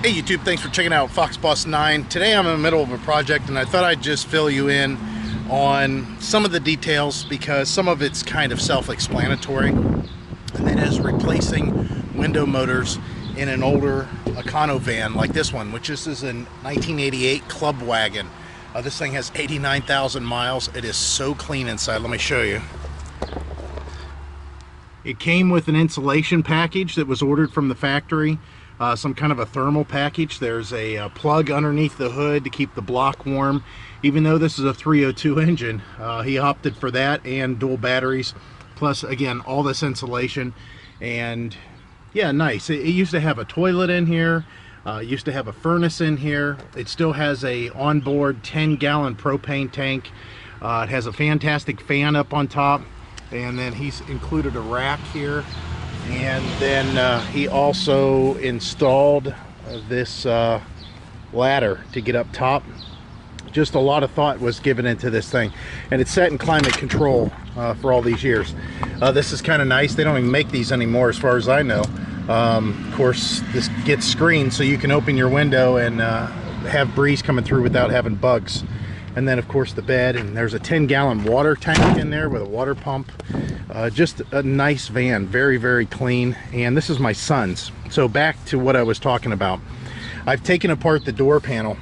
Hey YouTube, thanks for checking out Fox Boss 9. Today I'm in the middle of a project and I thought I'd just fill you in on some of the details because some of it's kind of self-explanatory. And that is replacing window motors in an older Econo van like this one, which is a 1988 Club Wagon. This thing has 89,000 miles. It is so clean inside. Let me show you. It came with an insulation package that was ordered from the factory. Some kind of a thermal package. There's a plug underneath the hood to keep the block warm. Even though this is a 302 engine, he opted for that and dual batteries, plus again all this insulation. And yeah, nice. It used to have a toilet in here, used to have a furnace in here. It still has a onboard 10-gallon propane tank. It has a fantastic fan up on top, and then he's included a rack here. And then he also installed this ladder to get up top. Just a lot of thought was given into this thing, and it's set in climate control for all these years. This is kind of nice. They don't even make these anymore as far as I know. Of course, this gets screened so you can open your window and have breeze coming through without having bugs. And then of course the bed, and there's a 10-gallon water tank in there with a water pump. Just a nice van, very, very clean. And this is my son's. So back to what I was talking about. I've taken apart the door panel,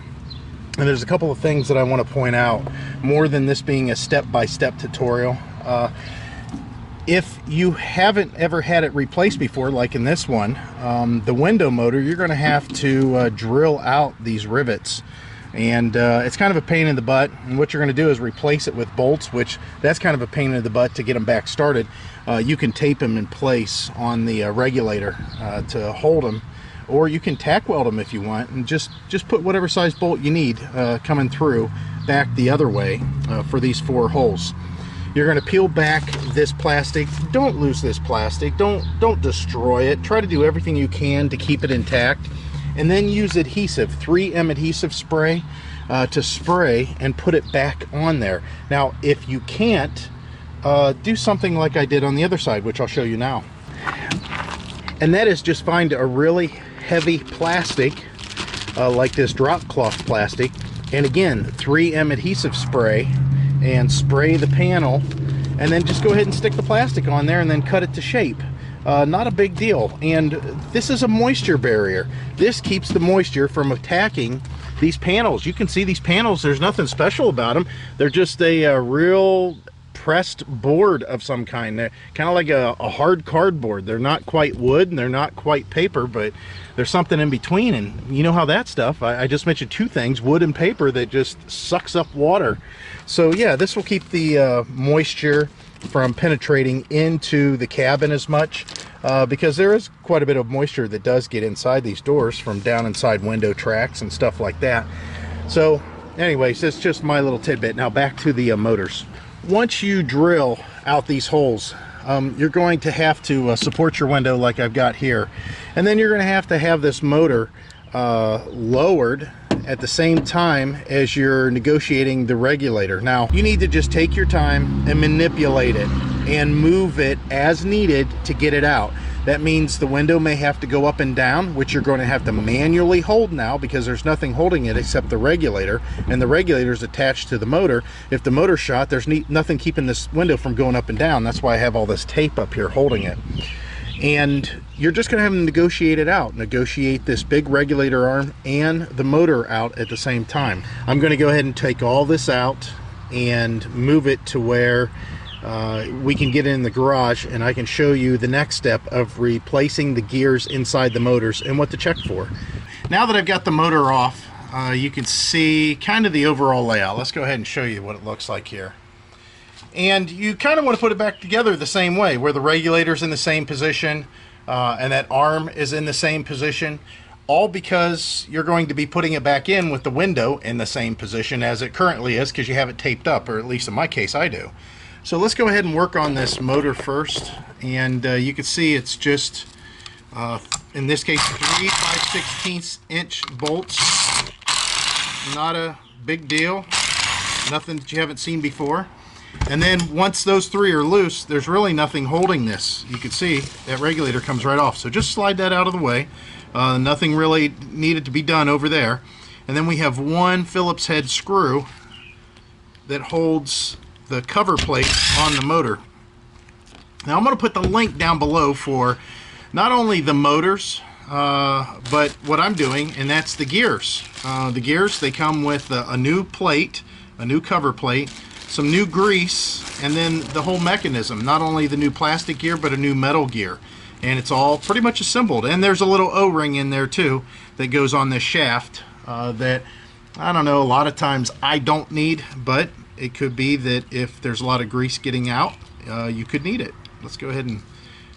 and there's a couple of things that I want to point out, more than this being a step-by-step tutorial. If you haven't ever had it replaced before, like in this one, the window motor, you're going to have to drill out these rivets. And it's kind of a pain in the butt, and what you're going to do is replace it with bolts, which that's kind of a pain in the butt to get them back started. You can tape them in place on the regulator to hold them, or you can tack weld them if you want, and just put whatever size bolt you need coming through back the other way for these 4 holes. You're going to peel back this plastic. Don't lose this plastic. Don't destroy it. Try to do everything you can to keep it intact. And then use adhesive, 3M adhesive spray, to spray and put it back on there. Now, if you can't, do something like I did on the other side, which I'll show you now. And that is just find a really heavy plastic, like this drop cloth plastic, and again, 3M adhesive spray, and spray the panel, and then just go ahead and stick the plastic on there and then cut it to shape. Not a big deal. And this is a moisture barrier. This keeps the moisture from attacking these panels. You can see these panels, there's nothing special about them. They're just a real pressed board of some kind. They're kind of like a hard cardboard. They're not quite wood and they're not quite paper, but there's something in between. And you know how that stuff, I just mentioned 2 things, wood and paper, that just sucks up water. So yeah, this will keep the moisture from penetrating into the cabin as much, because there is quite a bit of moisture that does get inside these doors from down inside window tracks and stuff like that. So anyways, it's just my little tidbit. Now back to the motors. Once you drill out these holes, you're going to have to support your window like I've got here, and then you're going to have this motor lowered at the same time as you're negotiating the regulator. Now, you need to just take your time and manipulate it and move it as needed to get it out. That means the window may have to go up and down, which you're going to have to manually hold now because there's nothing holding it except the regulator, and the regulator is attached to the motor. If the motor's shot, there's nothing keeping this window from going up and down. That's why I have all this tape up here holding it. And you're just going to have to negotiate it out. Negotiate this big regulator arm and the motor out at the same time. I'm going to go ahead and take all this out and move it to where we can get in the garage, and I can show you the next step of replacing the gears inside the motors and what to check for. Now that I've got the motor off, you can see kind of the overall layout. Let's go ahead and show you what it looks like here. And you kind of want to put it back together the same way, where the regulator's in the same position and that arm is in the same position, all because you're going to be putting it back in with the window in the same position as it currently is, because you have it taped up, or at least in my case I do. So let's go ahead and work on this motor first, and you can see it's just in this case 3 5/16 inch bolts. Not a big deal, nothing that you haven't seen before. And then once those 3 are loose, there's really nothing holding this. You can see that regulator comes right off. So just slide that out of the way. Nothing really needed to be done over there. And then we have one Phillips head screw that holds the cover plate on the motor. Now I'm going to put the link down below for not only the motors, but what I'm doing, and that's the gears. The gears, they come with a new plate, a new cover plate, some new grease, and then the whole mechanism. Not only the new plastic gear, but a new metal gear. And it's all pretty much assembled. And there's a little O-ring in there too that goes on this shaft that, I don't know, a lot of times I don't need, but it could be that if there's a lot of grease getting out, you could need it. Let's go ahead and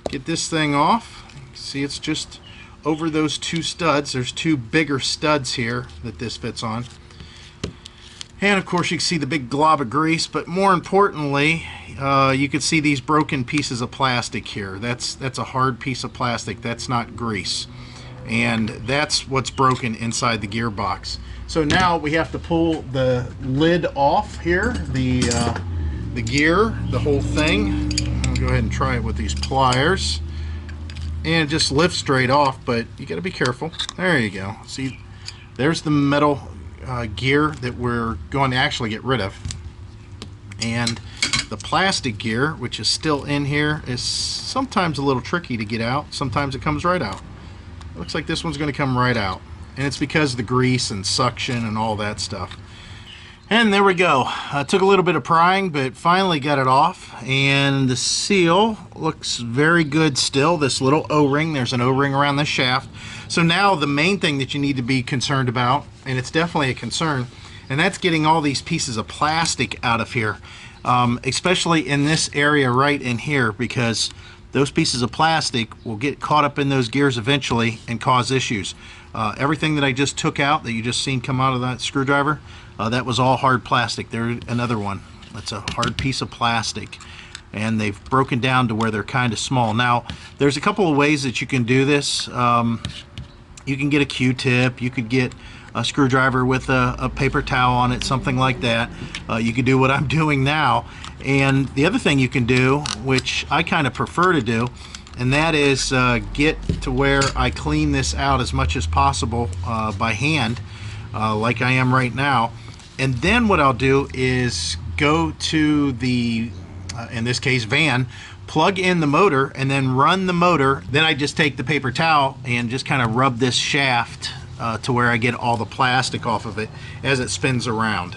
get this thing off. See, it's just over those two studs. There's two bigger studs here that this fits on. And of course you can see the big glob of grease, but more importantly, you can see these broken pieces of plastic here. That's a hard piece of plastic. That's not grease. And that's what's broken inside the gearbox. So now we have to pull the lid off here, the gear, the whole thing. I'll go ahead and try it with these pliers. And it just lifts straight off, but you got to be careful. There you go. See, there's the metal gear that we're going to actually get rid of. And the plastic gear, which is still in here, is sometimes a little tricky to get out. Sometimes it comes right out. It looks like this one's going to come right out. And it's because of the grease and suction and all that stuff. And there we go. Took a little bit of prying, but finally got it off. And the seal looks very good still. This little O-ring, there's an O-ring around the shaft. So now the main thing that you need to be concerned about, and it's definitely a concern, and that's getting all these pieces of plastic out of here. Especially in this area right in here, because those pieces of plastic will get caught up in those gears eventually and cause issues. Everything that I just took out, that you just seen come out of that screwdriver, that was all hard plastic. There's another one. That's a hard piece of plastic. And they've broken down to where they're kind of small. Now, there's a couple of ways that you can do this. You can get a Q-tip. You could get a screwdriver with a paper towel on it, something like that. You could do what I'm doing now. And the other thing you can do, which I kind of prefer to do, and that is get to where I clean this out as much as possible by hand, like I am right now. And then what I'll do is go to the, in this case, van, plug in the motor, and then run the motor. Then I just take the paper towel and just kind of rub this shaft to where I get all the plastic off of it as it spins around.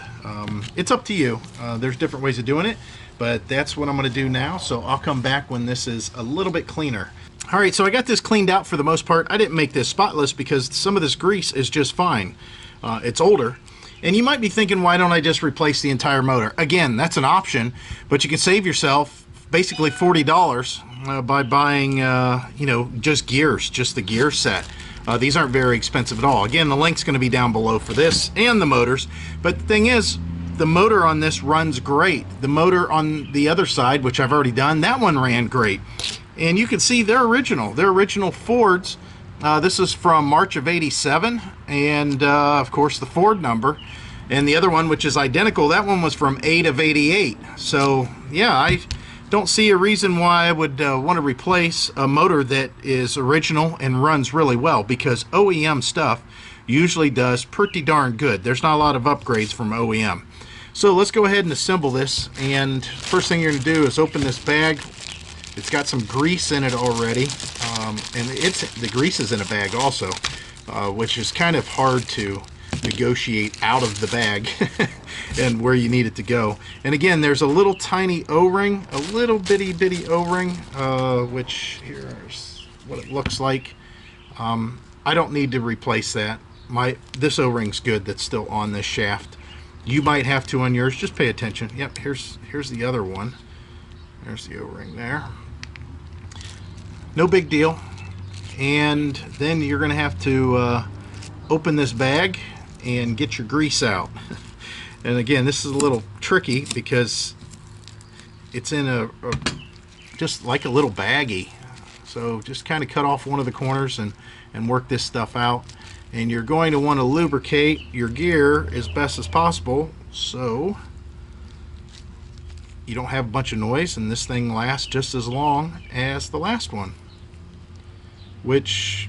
It's up to you. There's different ways of doing it, but that's what I'm going to do now. So I'll come back when this is a little bit cleaner. All right, so I got this cleaned out for the most part. I didn't make this spotless because some of this grease is just fine. It's older. And you might be thinking, why don't I just replace the entire motor? Again, that's an option, but you can save yourself basically $40 by buying, you know, just gears, just the gear set. These aren't very expensive at all. Again, the link's going to be down below for this and the motors. But the thing is, the motor on this runs great. The motor on the other side, which I've already done, that one ran great. And you can see they're original. They're original Fords. This is from March of '87, and of course the Ford number. And the other one, which is identical, that one was from 8 of '88. So yeah, I don't see a reason why I would want to replace a motor that is original and runs really well, because OEM stuff usually does pretty darn good. There's not a lot of upgrades from OEM. So let's go ahead and assemble this. And first thing you're going to do is open this bag. It's got some grease in it already, and the grease is in a bag also, which is kind of hard to negotiate out of the bag and where you need it to go. And again, there's a little tiny O-ring, a little bitty O-ring, which here's what it looks like. I don't need to replace that. This O-ring's good that's still on this shaft. You might have to on yours. Just pay attention. Yep, here's the other one. There's the O-ring there. No big deal. And then you're going to have to open this bag and get your grease out. And again, this is a little tricky because it's in just like a little baggie. So just kind of cut off one of the corners and work this stuff out. And you're going to want to lubricate your gear as best as possible so you don't have a bunch of noise, and this thing lasts just as long as the last one, which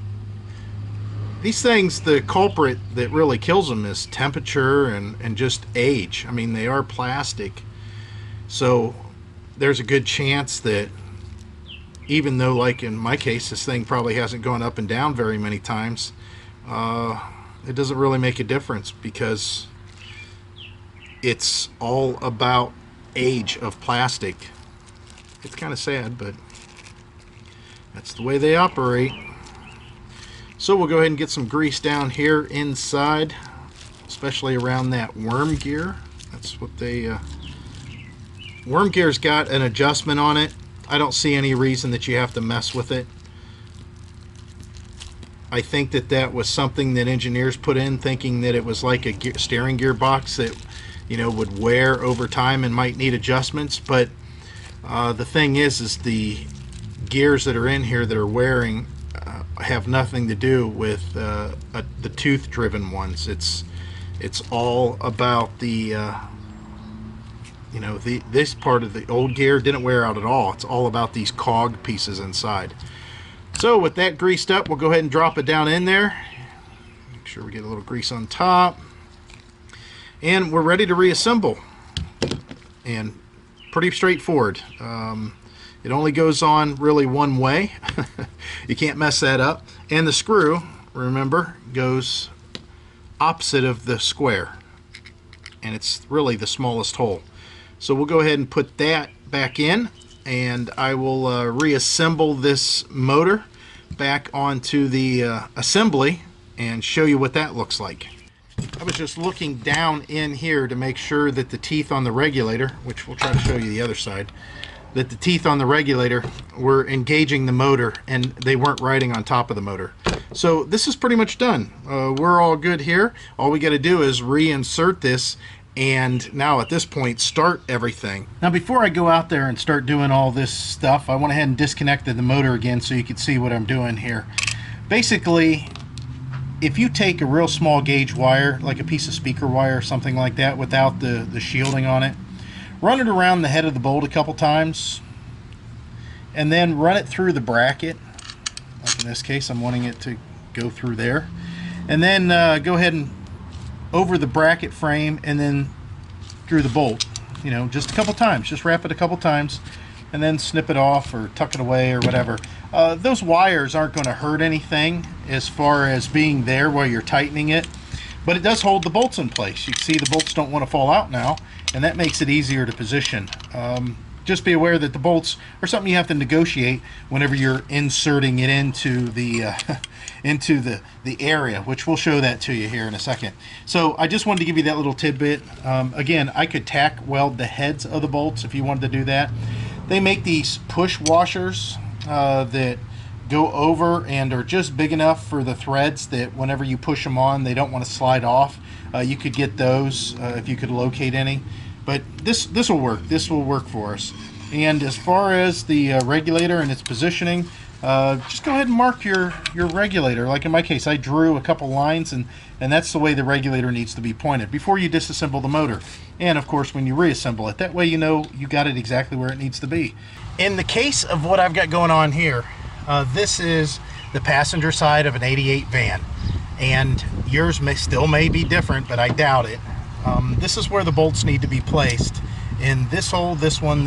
These things, the culprit that really kills them is temperature and just age. I mean, they are plastic, so there's a good chance that, even though, like in my case, this thing probably hasn't gone up and down very many times, it doesn't really make a difference, because it's all about age of plastic. It's kind of sad, but that's the way they operate. So we'll go ahead and get some grease down here inside, especially around that worm gear. That's what they... worm gear's got an adjustment on it. I don't see any reason that you have to mess with it. I think that that was something that engineers put in, thinking that it was like a steering gear box that, you know, would wear over time and might need adjustments. But the thing is the gears that are in here that are wearing have nothing to do with the tooth driven ones. It's all about the you know, this part of the old gear didn't wear out at all. It's all about these cog pieces inside. So with that greased up, we'll go ahead and drop it down in there. Make sure we get a little grease on top, and we're ready to reassemble. And pretty straightforward. It only goes on really one way. You can't mess that up. And the screw, remember, goes opposite of the square, and it's really the smallest hole. So we'll go ahead and put that back in, and I will reassemble this motor back onto the assembly and show you what that looks like. I was just looking down in here to make sure that the teeth on the regulator, which we'll try to show you the other side, that the teeth on the regulator were engaging the motor and they weren't riding on top of the motor. So this is pretty much done. We're all good here. All we got to do is reinsert this, and now at this point start everything. Now before I go out there and start doing all this stuff, I went ahead and disconnected the motor again so you can see what I'm doing here. Basically, if you take a real small gauge wire, like a piece of speaker wire or something like that, without the shielding on it, run it around the head of the bolt a couple times, and then run it through the bracket. Like in this case, I'm wanting it to go through there, and then go ahead and over the bracket frame and then through the bolt, you know, just a couple times. Just wrap it a couple times and then snip it off or tuck it away or whatever. Those wires aren't going to hurt anything as far as being there while you're tightening it, but it does hold the bolts in place. You can see the bolts don't want to fall out now, and that makes it easier to position. Just be aware that the bolts are something you have to negotiate whenever you're inserting it into the into the area, which we'll show that to you here in a second. So I just wanted to give you that little tidbit. Again, I could tack weld the heads of the bolts if you wanted to do that. They make these push washers that go over and are just big enough for the threads that whenever you push them on, they don't want to slide off. You could get those if you could locate any. But this will work. This will work for us. And as far as the regulator and its positioning, just go ahead and mark your regulator. Like in my case, I drew a couple lines, and that's the way the regulator needs to be pointed before you disassemble the motor. And of course, when you reassemble it, that way you know you got it exactly where it needs to be. In the case of what I've got going on here, this is the passenger side of an '88 van, and yours may be different, but I doubt it. This is where the bolts need to be placed, in this hole, this one, and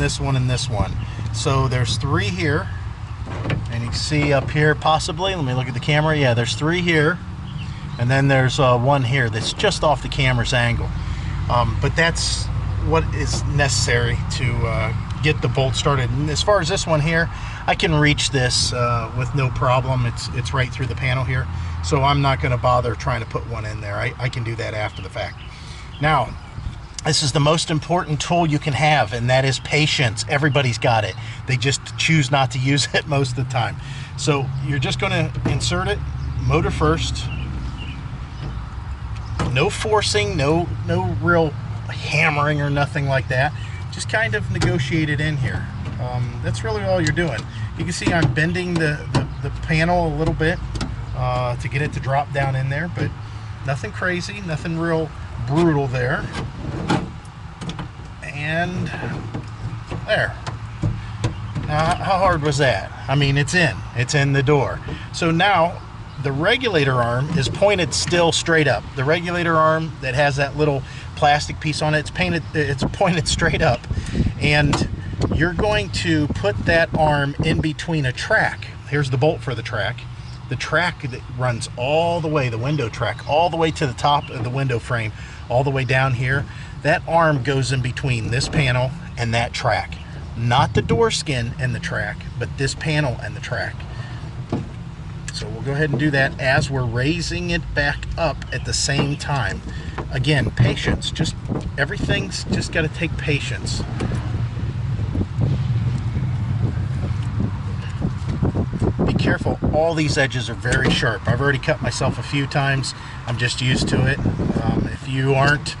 this one. So there's 3 here, and you can see up here possibly, let me look at the camera, yeah, there's 3 here, and then there's 1 here that's just off the camera's angle. But that's what is necessary to get the bolt started. And as far as this one here, I can reach this with no problem. It's right through the panel here, so I'm not going to bother trying to put one in there. I can do that after the fact. Now, this is the most important tool you can have, and that is patience. Everybody's got it. They just choose not to use it most of the time. So you're just going to insert it, motor first. No forcing, no real hammering or nothing like that. Just kind of negotiate it in here. That's really all you're doing. You can see I'm bending the panel a little bit to get it to drop down in there, but nothing crazy, nothing real brutal there. And there. Now, how hard was that? I mean, it's in the door. So now the regulator arm is pointed still straight up. The regulator arm that has that little plastic piece on it, it's pointed straight up, and you're going to put that arm in between a track. Here's the bolt for the track. The track that runs all the way, the window track, all the way to the top of the window frame, all the way down here. That arm goes in between this panel and that track. Not the door skin and the track, but this panel and the track. So we'll go ahead and do that as we're raising it back up at the same time. Again, patience. Everything's just got to take patience. Be careful, all these edges are very sharp. I've already cut myself a few times. I'm just used to it. If you aren't,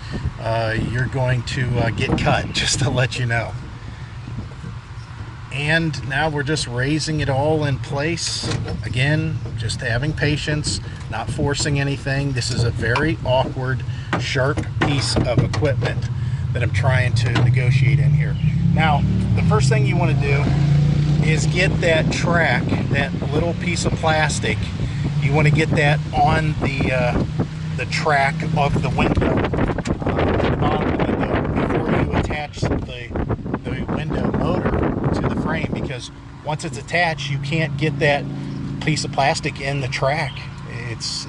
you're going to get cut, just to let you know. And now we're just raising it all in place. Again, just having patience, not forcing anything. This is a very awkward, sharp piece of equipment that I'm trying to negotiate in here. Now, the first thing you want to do is get that track, that little piece of plastic. You want to get that on the track of the window, the bottom of the window, before you attach the window motor to the frame, because once it's attached, you can't get that piece of plastic in the track. It's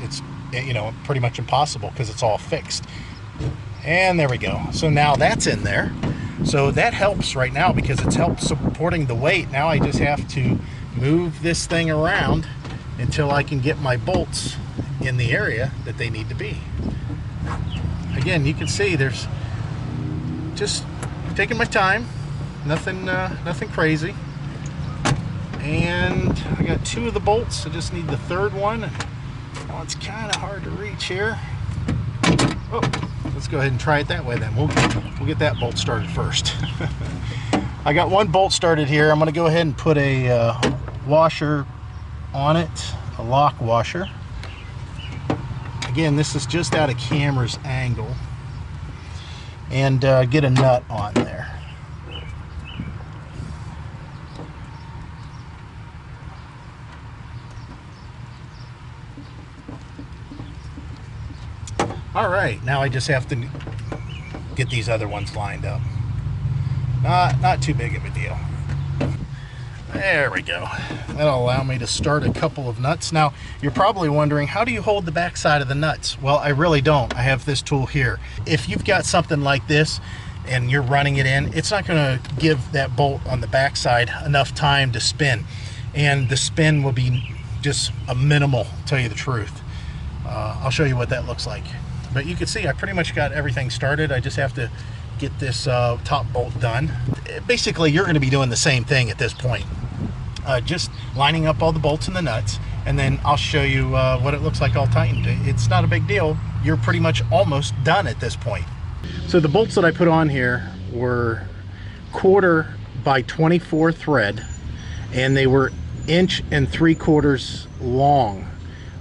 you know, pretty much impossible because it's all fixed. And there we go. So now that's in there. So that helps right now because it's helped supporting the weight. Now I just have to move this thing around until I can get my bolts in the area that they need to be. Again, you can see there's just taking my time, nothing crazy. And I got 2 of the bolts. I just need the 3rd one. Oh, it's kind of hard to reach here. Oh, let's go ahead and try it that way then. We'll get that bolt started first. I got 1 bolt started here. I'm going to go ahead and put a washer on it, a lock washer. Again, this is just out of camera's angle. And get a nut on there. All right, now I just have to get these other ones lined up. Not too big of a deal. There we go. That'll allow me to start a couple of nuts. Now, you're probably wondering, how do you hold the back side of the nuts? Well, I really don't. I have this tool here. If you've got something like this and you're running it in, it's not going to give that bolt on the back side enough time to spin. And the spin will be just a minimal, to tell you the truth. I'll show you what that looks like. But you can see I pretty much got everything started. I just have to get this top bolt done. Basically, you're going to be doing the same thing at this point. Just lining up all the bolts and the nuts, and then I'll show you what it looks like all tightened. It's not a big deal. You're pretty much almost done at this point. So the bolts that I put on here were 1/4 by 24 thread, and they were 1 3/4 inches long.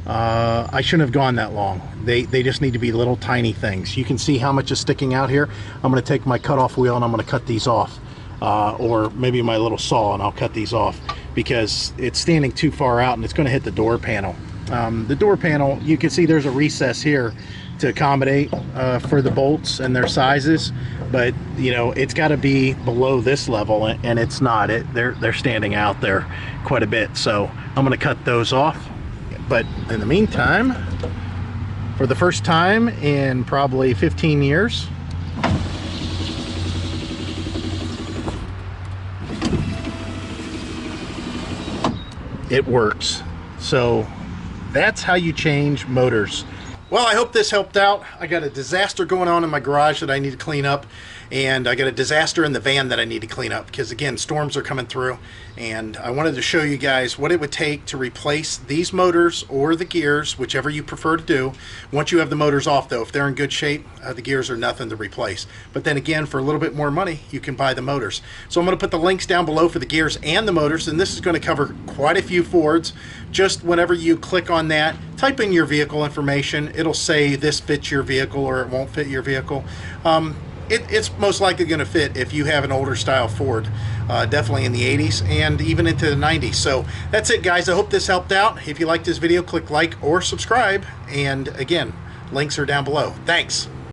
I shouldn't have gone that long. They just need to be little tiny things. You can see how much is sticking out here. I'm going to take my cutoff wheel and I'm going to cut these off, or maybe my little saw, and I'll cut these off because it's standing too far out and it's going to hit the door panel. The door panel, you can see there's a recess here to accommodate for the bolts and their sizes, but you know, it's got to be below this level, and it's not. They're standing out there quite a bit, so I'm going to cut those off. But in the meantime, for the first time in probably 15 years, it works. So that's how you change motors. Well, I hope this helped out. I got a disaster going on in my garage that I need to clean up, and I got a disaster in the van that I need to clean up because, again, storms are coming through, and I wanted to show you guys what it would take to replace these motors or the gears, whichever you prefer to do. Once you have the motors off, though, if they're in good shape, the gears are nothing to replace. But then again, for a little bit more money, you can buy the motors. So I'm going to put the links down below for the gears and the motors, and this is going to cover quite a few Fords. Just whenever you click on that, type in your vehicle information. It'll say this fits your vehicle or it won't fit your vehicle. it's most likely going to fit if you have an older style Ford, definitely in the 80s and even into the 90s. So that's it, guys. I hope this helped out. If you like this video, click like or subscribe, and again, links are down below. Thanks.